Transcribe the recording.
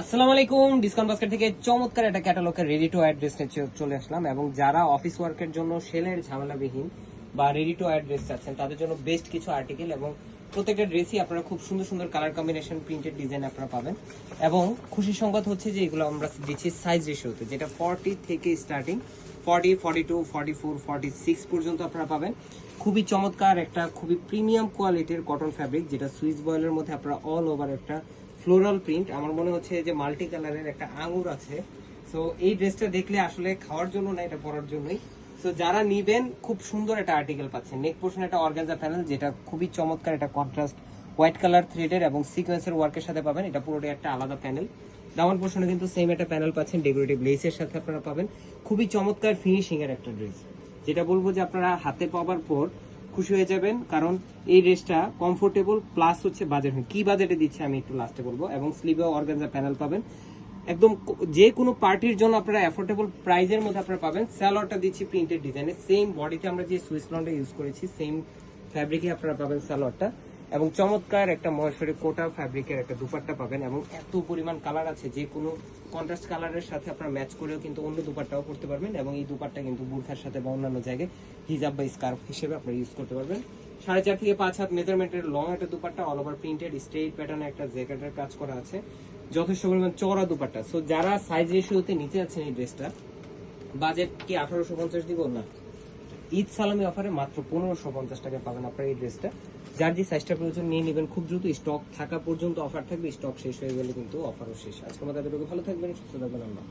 আসসালামু আলাইকুম। Discount basket থেকে চমৎকার একটা ক্যাটালগের রেডি টু ওয়্যার ড্রেস নিয়ে চলে আসলাম, এবং যারা অফিস ওয়ার্কের জন্য সেলের ঝামেলাবিহীন বা রেডি টু ওয়্যার ড্রেস চাচ্ছেন তাদের জন্য বেস্ট কিছু আর্টিকেল, এবং প্রত্যেকটা ড্রেসই আপনারা খুব সুন্দর সুন্দর কালার কম্বিনেশন প্রিন্টেড ডিজাইন আপনারা পাবেন। এবং খুশির সংবাদ হচ্ছে যে এগুলো আমরা দিচ্ছি সাইজ রেশিওতে, যেটা 40 থেকে স্টার্টিং 40, 42, 44, 46 পর্যন্ত আপনারা পাবেন। খুবই চমৎকার একটা খুবই প্রিমিয়াম কোয়ালিটির কটন ফ্যাব্রিক, যেটা সুইস বয়েলের মধ্যে আপনারা অল ওভার একটা ফ্লোরাল প্রিন্ট। আমার মনে হচ্ছে যে মাল্টি কালারের একটা আঙুর আছে। সো এই ড্রেসটা দেখলে আসলে খাওয়ার জন্য না, এটা পরার জন্যই। সো যারা নিবেন খুব সুন্দর একটা আর্টিকেল পাচ্ছেন। নেক পোর্শন একটা অর্গানজা প্যানেল, যেটা খুবই চমৎকার একটা কন্ট্রাস্ট হোয়াইট কালার থ্রেডের এবং সিকোয়েন্সের ওয়ার্কের সাথে পাবেন। এটা পুরোটাই একটা আলাদা প্যানেল। দামান পোর্শনে কিন্তু সেম একটা প্যানেল পাচ্ছেন, ডেকোরেটিভ লেসের সাথে আপনারা পাবেন। খুবই চমৎকার ফিনিশিং এর একটা ড্রেস, যেটা বলবো যে আপনারা হাতে পাওয়ার পর খুশি হয়ে যাবেন, কারণ এই ড্রেসটা কমফোর্টেবল প্লাস হচ্ছে বাজেট। কি বাজেটে দিচ্ছে আমি একটু লাস্টে বলবো। এবং স্লিভে অর্গানজা প্যানেল পাবেন, একদম যে কোনো পার্টির জন্য আপনারা অ্যাফোর্ডেবল প্রাইজের মধ্যে আপনারা পাবেন। স্যালোয়ারটা দিচ্ছি প্রিন্টেড ডিজাইনে, সেম বডিতে আমরা যে সুইস লন্ডে ইউজ করেছি সেম ফ্যাব্রিকে আপনারা পাবেন স্যালোয়ারটা। এবং চমৎকার একটা মহেশ্বরী কোটা ফ্যাব্রিকের একটা দুপাট্টা পাবেন, এবং এত পরিমাণ কালার আছে যে কোনো কন্ট্রাস্ট কালারের সাথে আপনারা ম্যাচ করেও কিন্তু অন্য দুপাট্টাও করতে পারবেন। এবং এই দুপাট্টা কিন্তু বুরখার সাথে বা অন্যান্য জায়গায় হিজাব বা স্কার্ফ হিসেবে আপনারা ইউজ করতে পারবেন। 4.5 থেকে 5 হাত মেজারমেন্টের লং একটা dupatta, all over printed straight প্যাটার্নে একটা জ্যাকেটের কাজ করা আছে, যথেষ্ট পরিমাণ চওড়া দুপাট্টা। সো যারা সাইজ রেশিওতে নিতে যাচ্ছেন এই ড্রেসটা, বাজেট কি 1850 দিব না, ঈদ সালামি অফারে মাত্র 1550 টাকায় পাবেন আপনার এই ড্রেসটা। যার যে সাইজটা প্রয়োজন নিয়ে নেবেন, খুব দ্রুত স্টক থাকা পর্যন্ত অফার থাকবে, স্টক শেষ হয়ে গেলে কিন্তু অফারও শেষ। আজকের মতো এতটুকু, ভালো থাকবেন, সুস্থ থাকবেন। আল্লাহ।